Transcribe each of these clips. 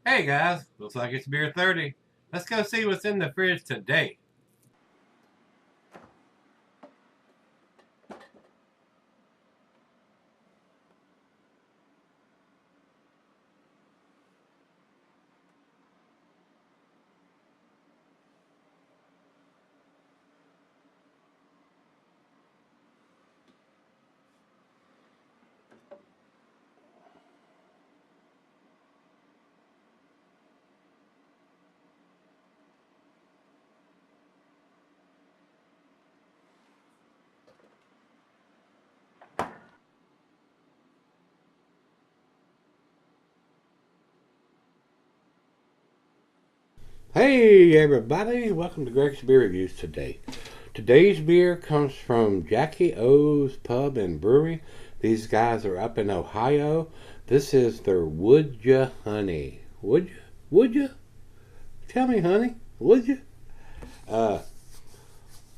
Hey guys, looks like it's beer 30. Let's go see what's in the fridge today. Hey everybody, welcome to Gregsbeerreviews today. Today's beer comes from Jackie O's Pub and Brewery. These guys are up in Ohio. This is their Would Ya Honey. Would ya? Would ya? Tell me, honey. Would ya? Uh,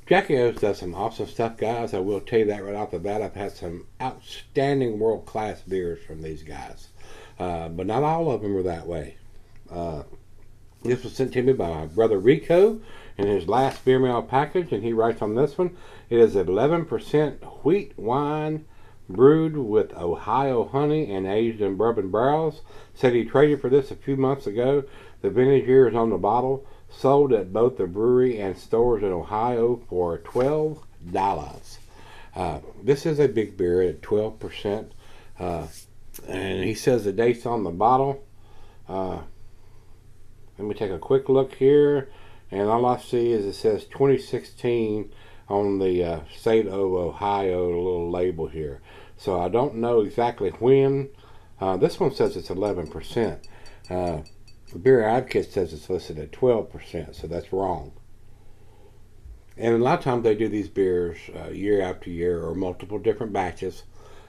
Jackie O's does some awesome stuff, guys. I will tell you that right off the bat. I've had some outstanding world-class beers from these guys. But not all of them are that way. Uh, This was sent to me by my brother Rico in his last beer mail package, and he writes on this one, it is 11% wheat wine brewed with Ohio honey and aged in bourbon barrels. Said he traded for this a few months ago. The vintage year is on the bottle. Sold at both the brewery and stores in Ohio for $12. This is a big beer at 12%. And he says the date's on the bottle. Let me take a quick look here, and all I see is it says 2016 on the state of Ohio little label here. So I don't know exactly when. This one says it's 11%. The Beer Advocate says it's listed at 12%, so that's wrong. And a lot of times they do these beers year after year or multiple different batches,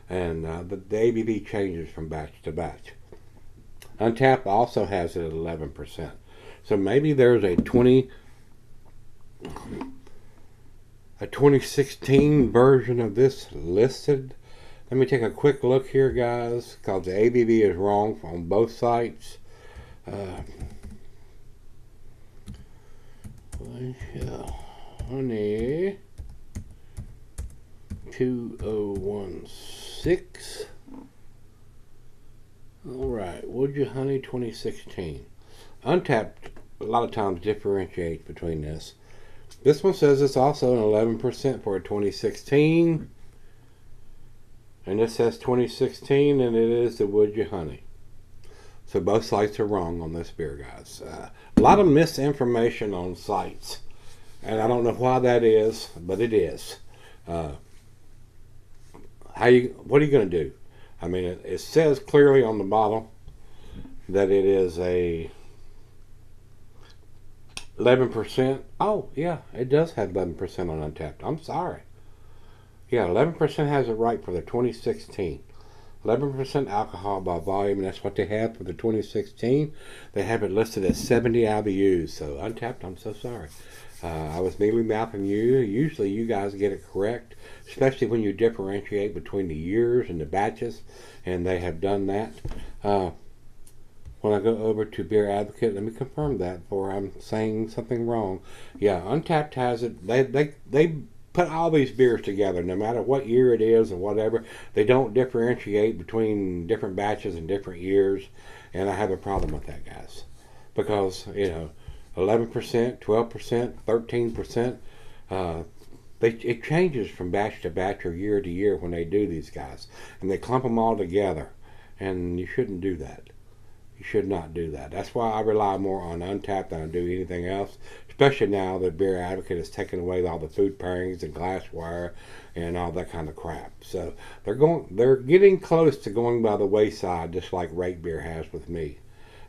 and the ABV changes from batch to batch. Untapped also has it at 11%. So maybe there's a 2016 version of this listed. Let me take a quick look here, guys, because the ABV is wrong on both sites. Honey 2016. All right, Would You Honey 2016. Untapped a lot of times differentiates between this. This one says it's also an 11% for a 2016. And this says 2016, and it is the Would You Honey. So both sites are wrong on this beer, guys. A lot of misinformation on sites. And I don't know why that is, but it is. What are you going to do? I mean, it says clearly on the bottle that it is a 11%. Oh, yeah, it does have 11% on Untapped. I'm sorry. Yeah, 11% has it right for the 2016. 11% alcohol by volume, and that's what they have for the 2016. They have it listed as 70 IBUs. So Untapped, I'm so sorry. I was mealy mouthing you. Usually you guys get it correct, especially when you differentiate between the years and the batches, and they have done that. When I go over to Beer Advocate, let me confirm that before I'm saying something wrong. Yeah, Untapped has it. They put all these beers together, no matter what year it is or whatever. They don't differentiate between different batches and different years, and I have a problem with that, guys, because 11%, 12%, 13%. It changes from batch to batch or year to year when they do these guys, and they clump them all together, and you shouldn't do that. You should not do that. That's why I rely more on Untapped than I do anything else, especially now that Beer Advocate has taken away all the food pairings and glassware and all that kind of crap. So they're getting close to going by the wayside, just like Rate Beer has with me.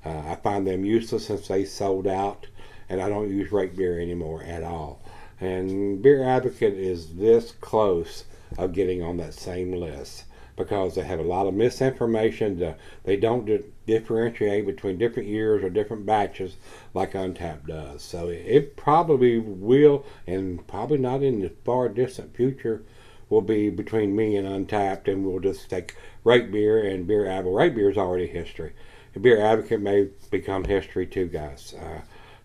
I find them useless since they sold out, and I don't use Rate Beer anymore at all. And Beer Advocate is this close of getting on that same list because they have a lot of misinformation. They don't differentiate between different years or different batches like Untapped does. So it probably will, and probably not in the far distant future, will be between me and Untapped, and we'll just take Rate Beer and Beer Advocate. Rate Beer is already history. the Beer Advocate may become history too, guys.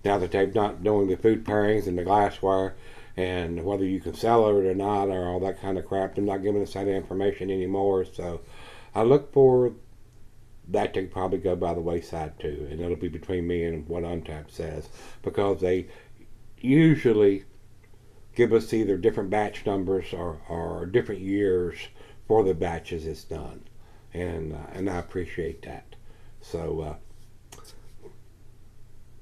Now that they're not doing the food pairings and the glassware, and whether you can sell it or not, or all that kind of crap, they're not giving us that information anymore. So I look for that to probably go by the wayside too, and it'll be between me and what Untapped says, because they usually give us either different batch numbers or different years for the batches it's done, and I appreciate that. So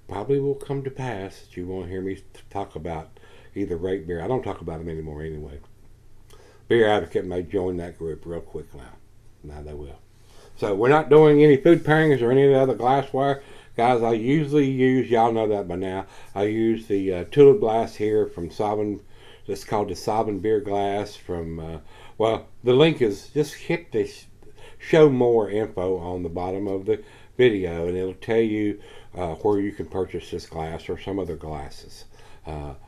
probably will come to pass that you won't hear me talk about either rate beer. I don't talk about them anymore anyway. Beer Advocate may join that group real quick now. Now they will. So we're not doing any food pairings or any of the other glassware. Guys, I usually use, y'all know that by now, I use the tulip glass here from Sovereign. It's called the Sovereign Beer Glass from, well, the link is, just hit the show more info on the bottom of the video, and it'll tell you where you can purchase this glass or some other glasses.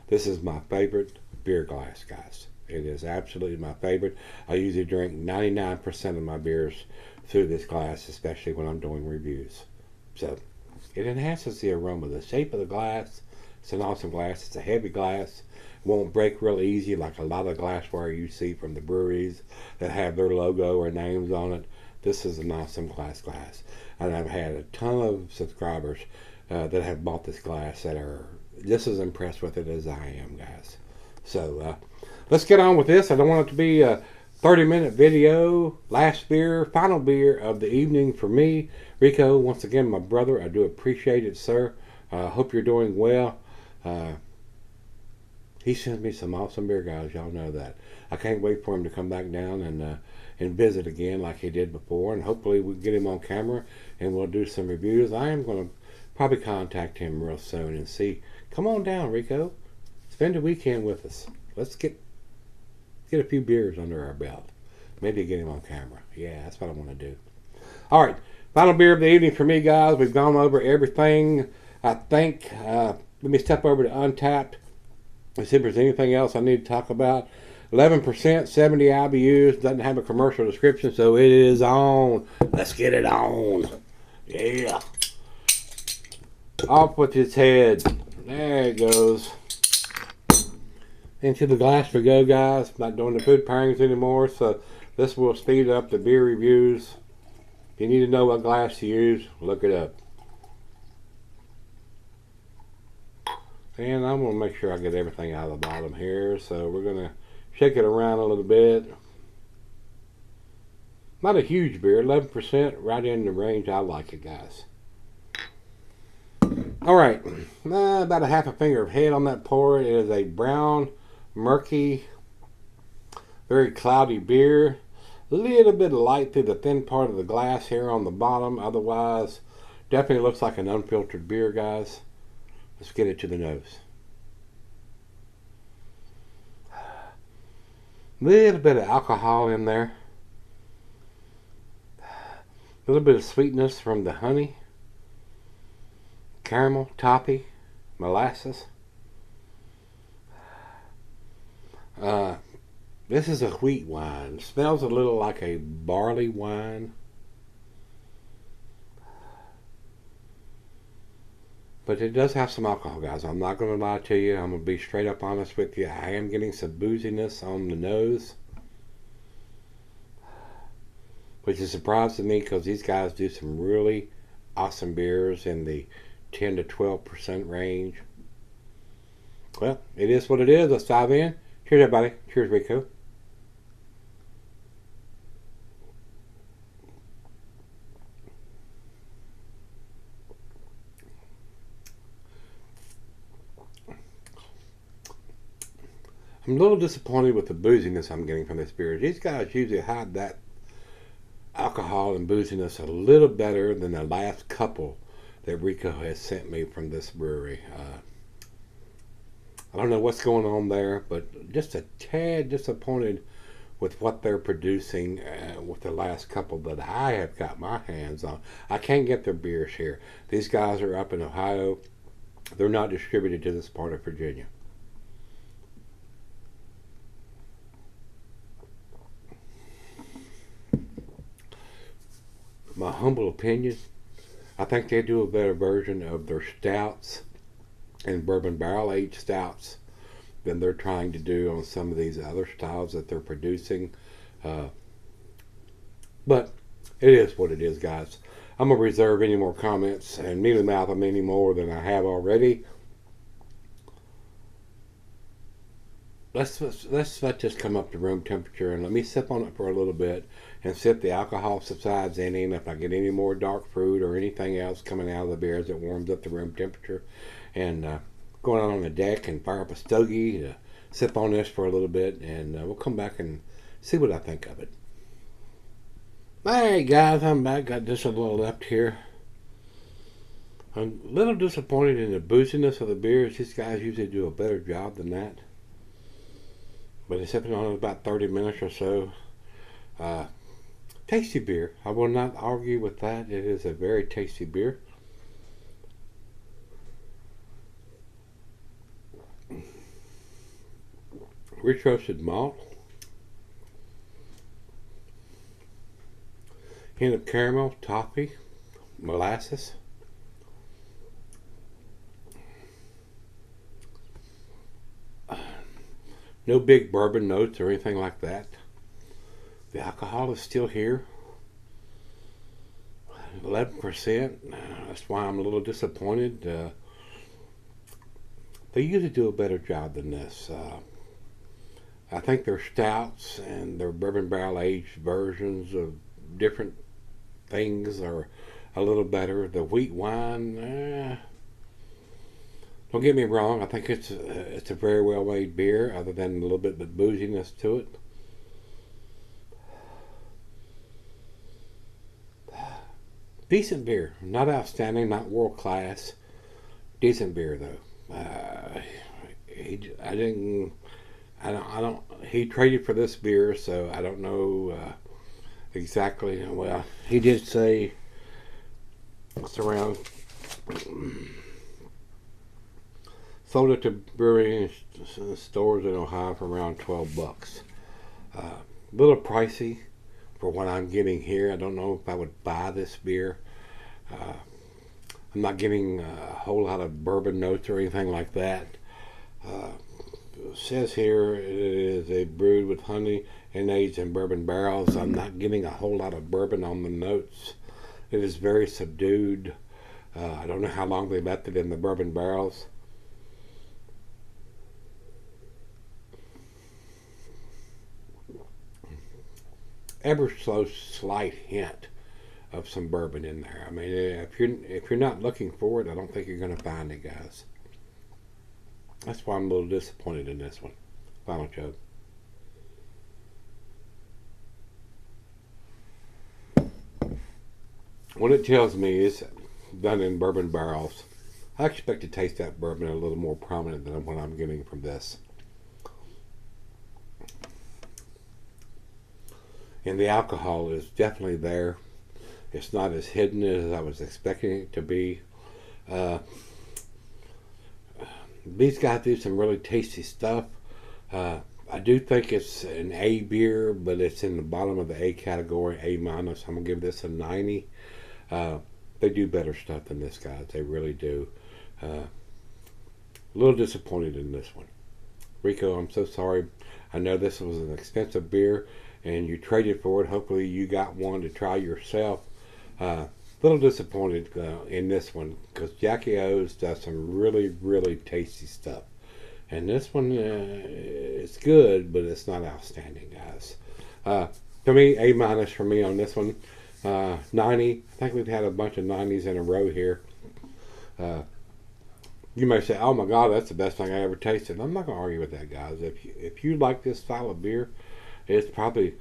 This is my favorite beer glass, guys. It is absolutely my favorite. I usually drink 99% of my beers through this glass, especially when I'm doing reviews. So it enhances the aroma. The shape of the glass, it's an awesome glass. It's a heavy glass. It won't break real easy like a lot of glassware you see from the breweries that have their logo or names on it. This is an awesome glass. And I've had a ton of subscribers that have bought this glass that are just as impressed with it as I am, guys. So let's get on with this. I don't want it to be a 30-minute video. Last beer, final beer of the evening for me. Rico, once again, my brother, I do appreciate it, sir. Hope you're doing well. He sends me some awesome beer, guys. Y'all know that. I can't wait for him to come back down and visit again like he did before. And hopefully we can get him on camera and we'll do some reviews. I am going to probably contact him real soon and see. Come on down, Rico. Spend a weekend with us. Let's get a few beers under our belt. Maybe get him on camera. Yeah, that's what I want to do. All right, final beer of the evening for me, guys. We've gone over everything, I think. Let me step over to Untapped and see if there's anything else I need to talk about. 11%, 70 IBUs, doesn't have a commercial description, so it is on. Let's get it on. Yeah. Off with its head. There it goes. Into the glass we go, guys. Not doing the food pairings anymore, so this will speed up the beer reviews. If you need to know what glass to use, look it up. And I'm going to make sure I get everything out of the bottom here, so we're going to shake it around a little bit. Not a huge beer, 11%, right in the range I like it, guys. Alright, about a half a finger of head on that pour. It is a brown, murky, very cloudy beer. A little bit of light through the thin part of the glass here on the bottom. Otherwise, definitely looks like an unfiltered beer, guys. Let's get it to the nose. A little bit of alcohol in there. A little bit of sweetness from the honey. Caramel, toffee, molasses. This is a wheat wine. Smells a little like a barley wine. But it does have some alcohol, guys. I'm not going to lie to you. I'm going to be straight up honest with you. I am getting some booziness on the nose, which is a surprise to me because these guys do some really awesome beers in the 10 to 12% range. Well, it is what it is. Let's dive in. Cheers, everybody. Cheers, Rico. I'm a little disappointed with the booziness I'm getting from this beer. These guys usually hide that alcohol and booziness a little better than the last couple that Rico has sent me from this brewery. I don't know what's going on there, but just a tad disappointed with what they're producing with the last couple that I have got my hands on. I can't get their beers here. These guys are up in Ohio. They're not distributed to this part of Virginia. My humble opinion, I think they do a better version of their stouts and bourbon barrel aged stouts than they're trying to do on some of these other styles that they're producing. But it is what it is, guys. I'm going to reserve any more comments and mealy mouth them any more than I have already. Let's let this come up to room temperature and let me sip on it for a little bit and see if the alcohol subsides any, and if I get any more dark fruit or anything else coming out of the beer as it warms up to room temperature. And going out on the deck and fire up a stogie to sip on this for a little bit, and we'll come back and see what I think of it. Alright guys, I'm back. Got just a little left here. I'm a little disappointed in the booziness of the beers. These guys usually do a better job than that. But it's sipping on it about 30 minutes or so. Tasty beer. I will not argue with that. It is a very tasty beer. Rich roasted malt. Hint of caramel, toffee, molasses. No big bourbon notes or anything like that. The alcohol is still here. 11%. That's why I'm a little disappointed. They usually do a better job than this. I think their stouts and their bourbon barrel aged versions of different things are a little better. The Wheatwine, don't get me wrong, I think it's a very well made beer, other than a little bit of booziness to it. Decent beer, not outstanding, not world class. Decent beer though. He traded for this beer, so I don't know exactly. Well, he did say it's around. Sold it to brewery stores in Ohio for around $12. A little pricey for what I'm getting here. I don't know if I would buy this beer. I'm not getting a whole lot of bourbon notes or anything like that. It says here it is a brewed with honey and aged in bourbon barrels. I'm not getting a whole lot of bourbon on the notes. It is very subdued. I don't know how long they left it in the bourbon barrels. Ever so slight hint of some bourbon in there. I mean, if you're not looking for it, I don't think you're going to find it, guys. That's why I'm a little disappointed in this one. Final chug. What it tells me is done in bourbon barrels. I expect to taste that bourbon a little more prominent than what I'm getting from this. And the alcohol is definitely there. It's not as hidden as I was expecting it to be. These guys do some really tasty stuff. I do think it's an A beer, but it's in the bottom of the A category, A minus. I'm gonna give this a 90. They do better stuff than this, guys. They really do. A little disappointed in this one. Rico, I'm so sorry. I know this was an expensive beer and you traded for it. Hopefully you got one to try yourself. A little disappointed in this one, because Jackie O's does some really, really tasty stuff. And this one, it's good, but it's not outstanding, guys. To me, A minus for me on this one. 90. I think we've had a bunch of 90s in a row here. You may say, oh my God, that's the best thing I ever tasted. I'm not going to argue with that, guys. If you like this style of beer, it's probably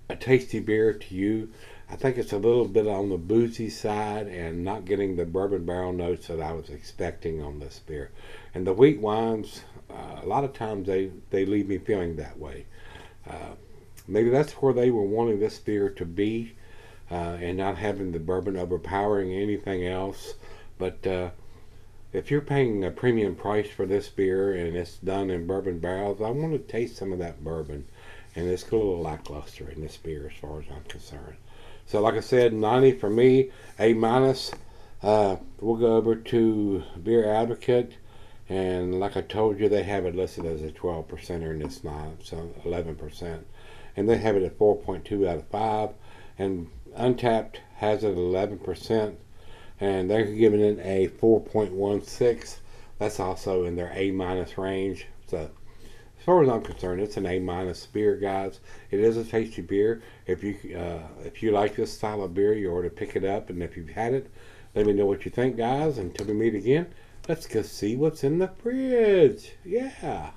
a tasty beer to you. I think it's a little bit on the boozy side and not getting the bourbon barrel notes that I was expecting on this beer. And the wheat wines, a lot of times they leave me feeling that way. Maybe that's where they were wanting this beer to be, and not having the bourbon overpowering anything else. But if you're paying a premium price for this beer and it's done in bourbon barrels, I want to taste some of that bourbon. And it's a little lackluster in this beer as far as I'm concerned. So like I said, 90 for me, A minus. We'll go over to Beer Advocate, and like I told you, they have it listed as a 12%er, and it's not, so 11%. And they have it at 4.2 out of 5, and Untapped has it at 11%, and they're giving it a 4.16. That's also in their A minus range. So as far as I'm concerned, it's an A minus beer, guys. It is a tasty beer. If you like this style of beer, you ought to pick it up. And if you've had it, let me know what you think, guys. Until we meet again, let's go see what's in the fridge. Yeah.